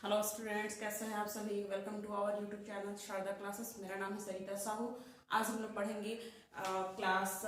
Hello students, कैसे हैं आप सभी। Welcome to our YouTube channel Sharda classes. मेरा नाम है सरिता साहू। आज हम लोग पढ़ेंगे क्लास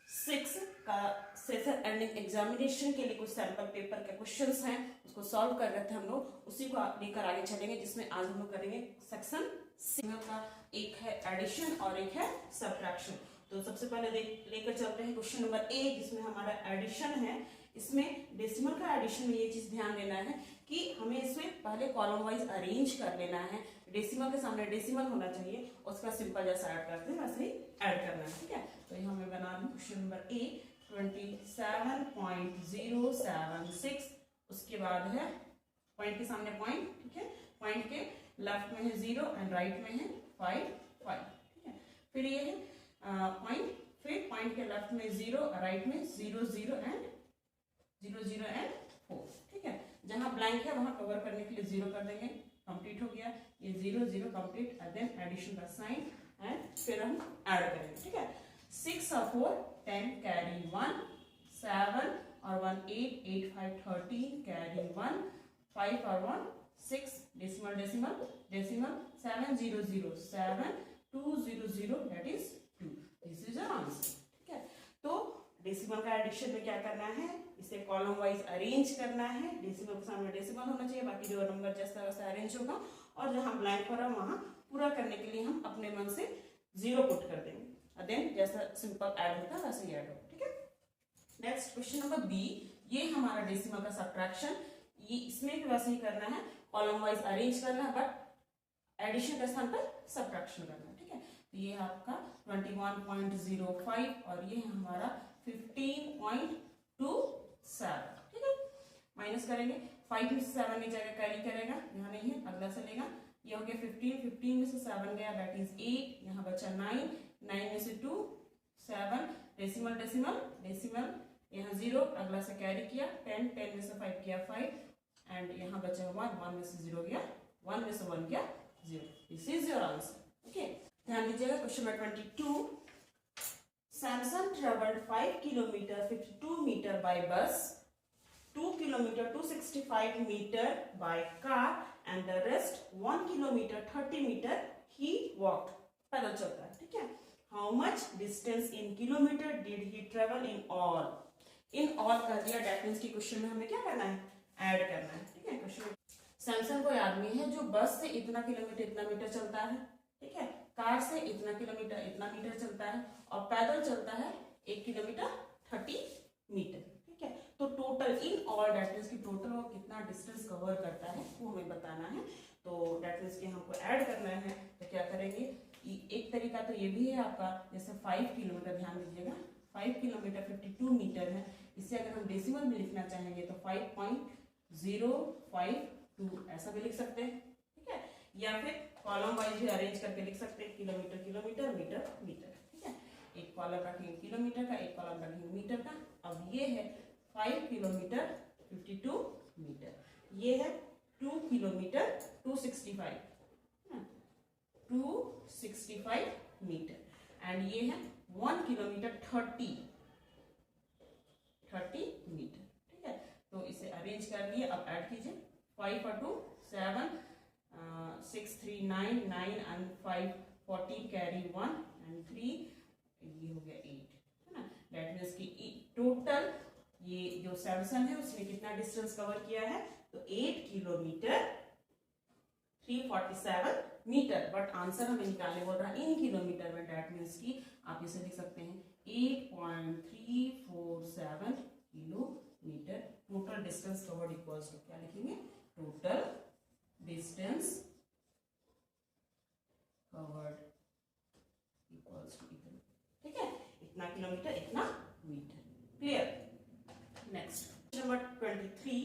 6 का सेशन एंडिंग एग्जामिनेशन के लिए कुछ सैंपल पेपर के क्वेश्चंस हैं, उसको सॉल्व कर रहे थे हम लोग, उसी को लेकर आगे चलेंगे। जिसमें आज हम लोग करेंगे सेक्शन सिंगल का, एक है एडिशन और एक है सब्ट्रैक्शन। तो सबसे पहले लेकर चलते हैं क्वेश्चन नंबर ए, जिसमें हमारा एडिशन है। इसमें डेसिमल का एडिशन में ये चीज ध्यान देना है कि हमें इसमें पहले कॉलम वाइज अरेंज कर लेना है। डेसिमल के सामने डेसिमल होना चाहिए, उसका सिंपल जैसा ऐड करते हैं वैसे ही ऐड करना है। ठीक है, तो यहाँ मैं बना रही हूँ क्वेश्चन नंबर ए 27.076। उसके बाद है पॉइंट के सामने पॉइंट, ठीक है, पॉइंट के लेफ्ट में है 0 एंड राइट में है 5 5। ठीक है, फिर ये है पॉइंट, फिर पॉइंट के लेफ्ट में 0, राइट में 0 0 एंड 0 0 एंड 4। ठीक है, जहां ब्लैंक है वहां कवर करने के लिए 0 कर देंगे, कंप्लीट हो गया ये 0 0 कंप्लीट। एंड देन एडिशन का साइन एंड फिर हम ऐड करेंगे। ठीक है, 6 और 4 10 कैरी 1, 7 और 1 8 8 5 13 कैरी 1, 5 और 1 6 decimal decimal decimal 7 0 0 7 2 0 0 that is 2। This is our answer. ठीक है, तो डेसिमल का एडिशन में क्या करना है, इसे कॉलम वाइज अरेंज करना है। डेसिमल के सामने डेसिमल होना चाहिए, बाकी जो नंबर जैसा वैसा अरेंज होगा, और जहां ब्लैंक पड़ा वहां पूरा करने के लिए हम अपने मन से 0 पुट कर देंगे। देन जैसा सिंपल ऐड होता है वैसे ही ऐड होगा। ठीक है, नेक्स्ट क्वेश्चन नंबर बी, ये हमारा डेसिमल का सब्ट्रैक्शन। ये इसमें भी वैसे ही करना है, कॉलम वाइज अरेंज करना है, बट एडिशन के स्थान पर सब्ट्रैक्शन करना है। ठीक है, तो ये आपका 21.05 और ये हमारा 15.27। ठीक है, माइनस करेंगे, 5 में से 7 की जगह कैरी करेगा, यहाँ नहीं है अगला से लेगा। ये हो गया 15, 15 में से 7 गया दैट इज 8, यहाँ बचा 9, 9 में से 2 7 डेसिमल डेसिमल डेसिमल, यहाँ 0 अगला से कैरी किया, 10 10 में से 5 किया 5 एंड यहाँ बचा 1 1 में से 0 गया, 1 में से 1 गया 0। This is your answer. Okay, ध्यान दीजिएगा question number 22। Samson traveled 5 kilometer 52 meter by bus, 2 kilometer 265 meter by car and the rest 1 kilometer 30 meter he walked। पैदल चलता है। ठीक है, how much distance in kilometer did he travel in all? in all कर दिया, date means की question में हमें क्या करना है, ऐड करना है। ठीक है, क्वेश्चन सैमसन कोई आदमी है जो बस से इतना किलोमीटर इतना मीटर चलता है, ठीक है, कार से इतना किलोमीटर इतना मीटर चलता है, और पैदल चलता है 1 किलोमीटर 30 मीटर। ठीक है, तो total in all that means की टोटल वो कितना डिस्टेंस कवर करता है वो हमें बताना है। तो दैट मींस की हमको ऐड करना है, तो क्या करेंगे, एक तरीका तो ये भी है आपका, जैसे 5 किलोमीटर, ध्यान दीजिएगा 5 किलोमीटर 52 मीटर है, इसे अगर हम डेसिमल में लिखना चाहेंगे तो 5.052 ऐसा भी लिख सकते हैं। ठीक है, या फिर कॉलम वाइज भी अरेंज करके लिख सकते हैं, किलोमीटर किलोमीटर मीटर मीटर। ठीक है, एक कॉलम रखेंगे किलोमीटर का, एक कॉलम रखेंगे मीटर का। अब ये है 5 किलोमीटर 52 मीटर, ये है 2 किलोमीटर 265 मीटर, एंड ये है 1 किलोमीटर 30 मीटर। ठीक है, तो इसे अरेंज कर लिए। अब ऐड कीजिए, 5 और 2 7 6 3 9 9 and 5 14 कैरी 1 and 3, ये हो गया 8, है ना। दैट मींस कि टोटल ये जो सैमसन है उसने कितना डिस्टेंस कवर किया है, तो 8 किलोमीटर 347 मीटर। बट आंसर हमें निकालने बोल रहा है इन किलोमीटर में, दैट मींस कि आप इसे लिख सकते हैं 8.347 kilometre. Total distance covered equals to क्या लिखेंगे, total distance covered equals to इतना। ठीक है, इतना किलोमीटर इतना metre. Clear. Next number 23,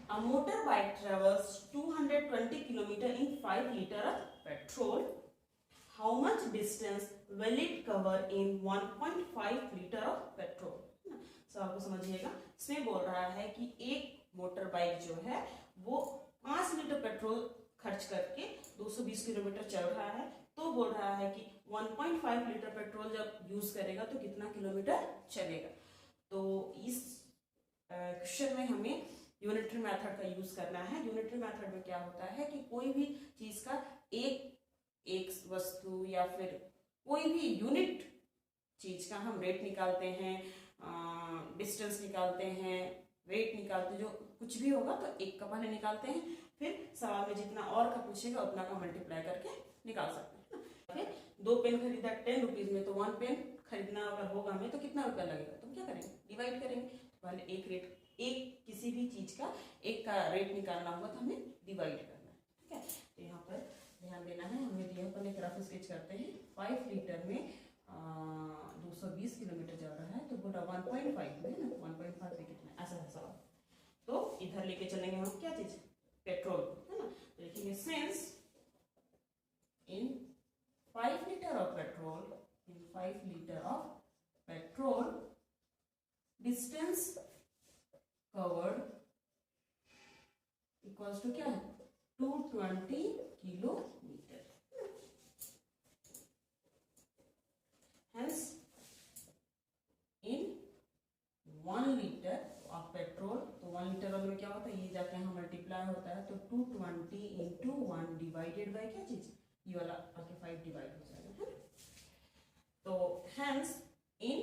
a motorbike travels 220 kilometer in 5 liter of petrol. How much distance will it cover in 1.5 liter of petrol? सब आपको समझिएगा, इसमें बोल रहा है कि एक मोटर बाइक जो है वो 5 लीटर पेट्रोल खर्च करके 220 किलोमीटर चल रहा है, तो बोल रहा है कि 1.5 लीटर पेट्रोल जब यूज करेगा तो कितना किलोमीटर चलेगा। तो इस क्वेश्चन में हमें यूनिटरी मेथड का यूज करना है। यूनिटरी मेथड में क्या होता है कि कोई भी चीज का एक वस्तु या फिर कोई भी यूनिट चीज का हम रेट निकालते हैं, डिस्टेंस निकालते हैं, वेट निकालते, जो कुछ भी होगा तो एक का पहले निकालते हैं, फिर सवाल में जितना और का पूछेगा उतना का मल्टीप्लाई करके निकाल सकते हैं। फिर 2 पेन खरीदा 10 रुपीज में, तो 1 पेन खरीदना अगर होगा हमें तो कितना रुपया लगेगा, तो क्या करेंगे, डिवाइड करेंगे। तो पहले एक किसी भी चीज का एक का रेट निकालना होगा तो हमें डिवाइड करना है, ठीक है। तो यहाँ पर ध्यान देना है, हमें दिया पर एक रफ स्केच करते हैं। 5 लीटर में 220 किलोमीटर जा रहा है, तो बोला 1.5 में ना, 1.5 में कितना, ऐसा है सवाल। तो इधर लेके चलेंगे हम क्या चीज, पेट्रोल, है ना। तो लिखेंगे since in 5 litre of petrol, in 5 litre of petrol distance covered equals to क्या है, 220 kilometre. Hence, in 1 litre of petrol, तो 1 लीटर वाले में क्या होता है, ये जाके यहाँ मल्टीप्लाई होता है, तो 220 इंटू 1 डिवाइडेड बाई क्या चीज, ये वाला आके 5 डिवाइड हो जाएगा, है। तो hence in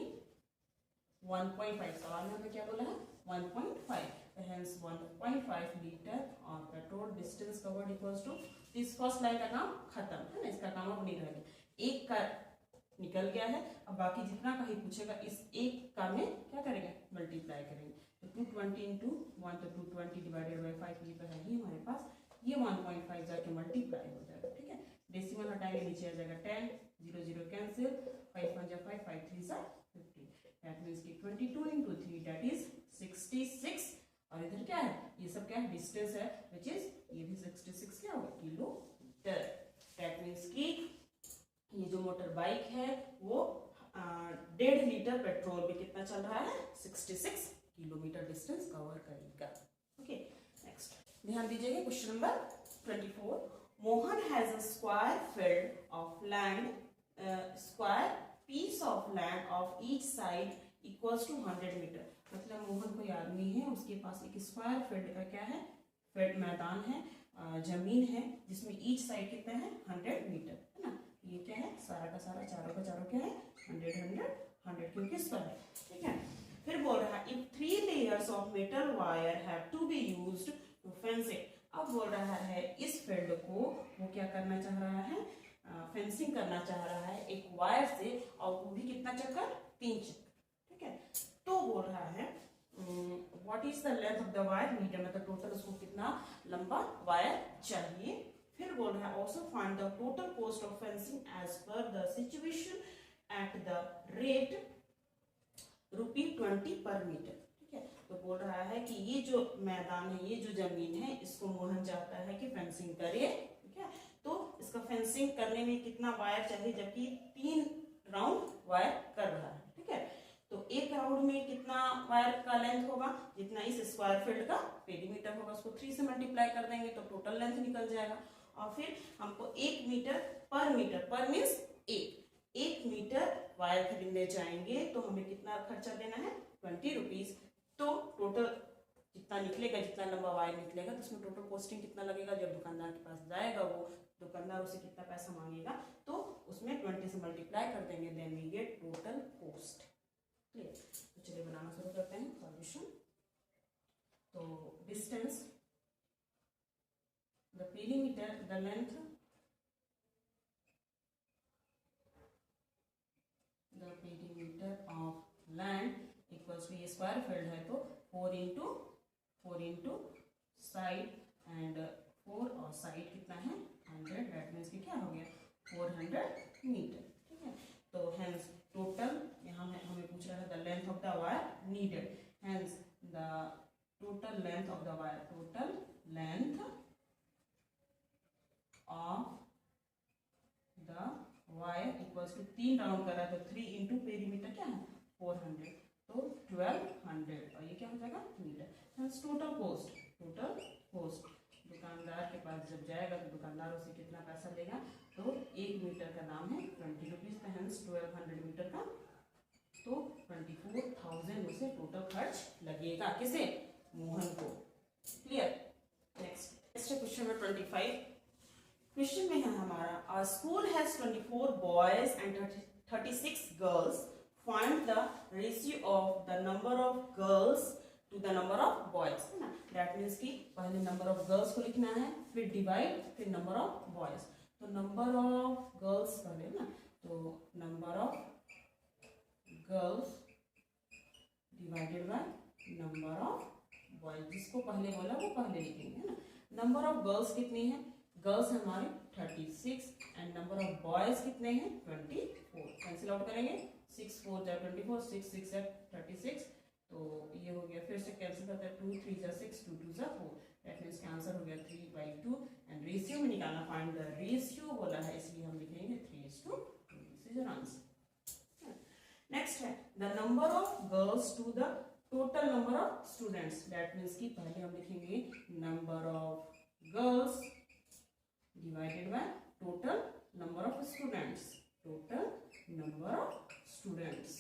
1.5, सवाल में हमें क्या बोला है 1.5, hence 1.5 litre of petrol distance covered equals to, इस फर्स्ट लाइन का काम खत्म है ना, इसका काम अब नहीं रहेगा, एक का निकल गया है, अब बाकी जितना का ही पूछेगा इस एक का में क्या करेंगे, मल्टीप्लाई करेंगे। तो 220 इंटू 1, तो 220 डिवाइडेड बाई 5, ये तो है ही हमारे पास, ये 1.5 जाके मल्टीप्लाई हो जाएगा, ठीक है। डेसिमल हटाएंगे, नीचे आ जाएगा 10, 0 0 कैंसिल, 5 1 जा 5, 5 3 जा 50, दैट मींस कि 22 इंटू 3 दैट इज 66, और इधर क्या है, ये सब क्या है, डिस्टेंस है, विच इज ये भी 66 क्या होगा, किलोमीटर। दैट मींस कि ये जो मोटर बाइक है वो 1.5 लीटर पेट्रोल में कितना चल रहा है, 66 किलोमीटर डिस्टेंस कवर करेगा। ओके, नेक्स्ट ध्यान दीजिएगा, question number 24, Mohan has a square field of land, square piece of land of each side equals to 100 metre. मतलब मोहन कोई आदमी है, उसके पास एक स्क्वायर फील्ड का क्या है, फील्ड मैदान है, जमीन है, जिसमें ईच साइड कितना है, 100 मीटर, है ना। ये क्या है, सारा का सारा, चारों का चारों क्या है, 100 100 100, क्योंकि स्क्वायर है, ठीक है। फिर बोल रहा है if 3 layers of metal wire have to be used to fence it. अब बोल रहा है इस फील्ड को वो क्या करना चाह रहा है, फेंसिंग करना चाह रहा है एक वायर से, और वो भी कितना चक्कर, 3 चक्कर, ठीक है। तो बोल रहा है what is the length of the wire, metre, मतलब टोटल उसको कितना लंबा वायर चाहिए। फिर बोल रहा है also find the total cost of fencing as per the situation at the rate ₹20 per metre, ठीक है। तो बोल रहा है कि ये जो मैदान है, ये जो जमीन है, इसको मोहन चाहता है कि फेंसिंग करे, ठीक है। तो इसका फेंसिंग करने में कितना वायर चाहिए, जबकि 3 राउंड वायर कर रहा है, ठीक है। तो एक राउंड में कितना वायर का लेंथ होगा, जितना इस स्क्वायर फील्ड का पेरीमीटर होगा, उसको 3 से मल्टीप्लाई कर देंगे तो टोटल लेंथ निकल जाएगा। और फिर हमको 1 मीटर, पर मीन्स 1 मीटर वायर खरीदने जाएंगे तो हमें कितना खर्चा देना है, 20 रुपीज। तो टोटल जितना निकलेगा, जितना लंबा वायर निकलेगा, तो उसमें टोटल कॉस्टिंग कितना लगेगा, जब दुकानदार के पास जाएगा वो दुकानदार उसे कितना पैसा मांगेगा, तो उसमें 20 से मल्टीप्लाई कर देंगे, then we get total cost. Clear. तो चलिए बनाना शुरू करते हैं सॉल्यूशन। तो distance, the perimeter, the length, the perimeter of land equals to, ये स्क्वायर फील्ड है तो 4 इंटू साइड, एंड 4 और साइड कितना है 100, दैट मीन्स कि क्या हो गया 400 मीटर, ठीक है। तो हेंस टोटल, यहाँ हमें पूछ रहा है the length of the wire needed, hence the total length of the wire, total length of the wire equals to 3 round कर रहा है तो 3 इंटू पेरीमीटर क्या है 400, तो 1200, और ये क्या हो जाएगा मीटर। हेंस टोटल कॉस्ट, दुकानदार के पास जब जाएगा तो दुकानदार उसे कितना पैसा देगा, तो 1 मीटर का दाम है 20 रुपीज, तो हेंस 1200 मीटर का, तो 24,000 में से टोटल खर्च लगेगा किसे, मोहन को, क्लियर। नेक्स्ट है क्वेश्चन नंबर 25। क्वेश्चन में है हमारा, a school has 24 boys and 36 girls, find the ratio of the number of girls to the number of boys, है ना। दैट मीन्स कि पहले नंबर ऑफ गर्ल्स को लिखना है, फिर डिवाइड, फिर नंबर ऑफ बॉयज। तो नंबर ऑफ गर्ल्स पहले ना, तो number of girls divided by number of boys, जिसको पहले बोला वो पहले लिखेंगे, है ना। नंबर ऑफ गर्ल्स कितनी है, गर्ल्स हमारे 36 एंड नंबर ऑफ बॉयज कितने हैं 24। कैंसिल आउट करेंगे, 6 4 जा 24, 6 6 जा 36, तो ये हो गया। फिर से कैंसिल करते हैं, 2 3 जा 6, 2 2 जा 4, दैट मींस का आंसर हो गया 3/2। एंड रेशियो में निकालना, फाइंड द रेशियो बोला है, इसलिए हम लिखेंगे 3:2। This is your answer. Next है, the number of girls to the total number of students, that means कि पहले हम लिखेंगे number of girls divided by total number of students, total number of students,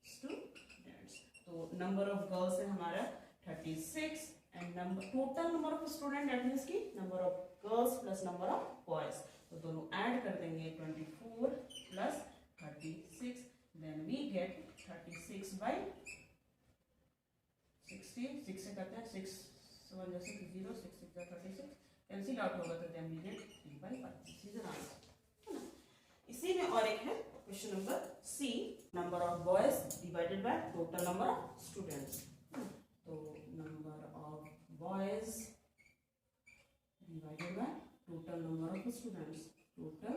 students. तो number of girls है हमारा 36 and number total number of student, that means कि number of girls plus number of boys, तो दोनों add कर देंगे 24 plus 36, then we gate 36 by 60, 6 से करते हैं, 6 1 जैसे 0, 6 6 जा 36, कैंसिल आउट होगा तो then we get 3/5। This is the answer. इसी में और एक है question number C, number of boys divided by total number of students. तो number of boys divided by total number of students, total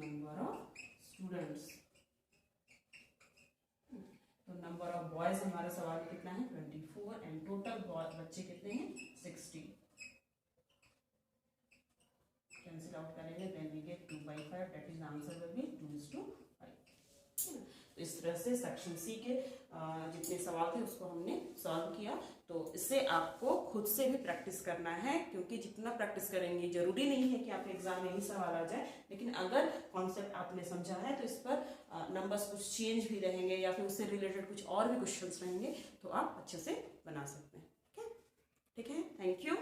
number of students. तो number of boys हमारा सवाल में कितना है 24 एंड टोटल बच्चे कितने हैं 60। कैंसिल आउट करेंगे, then we get 2/5, that is answer will be 2:5। तो इस तरह से सेक्शन सी के जितने सवाल थे उसको हमने सॉल्व किया। तो इससे आपको खुद से भी प्रैक्टिस करना है, क्योंकि जितना प्रैक्टिस करेंगे, जरूरी नहीं है कि आपके एग्जाम में यही सवाल आ जाए, लेकिन अगर कॉन्सेप्ट आपने समझा है तो इस पर नंबर्स कुछ चेंज भी रहेंगे या फिर उससे रिलेटेड कुछ और भी क्वेश्चंस रहेंगे, तो आप अच्छे से बना सकते हैं। ठीक है, थैंक यू।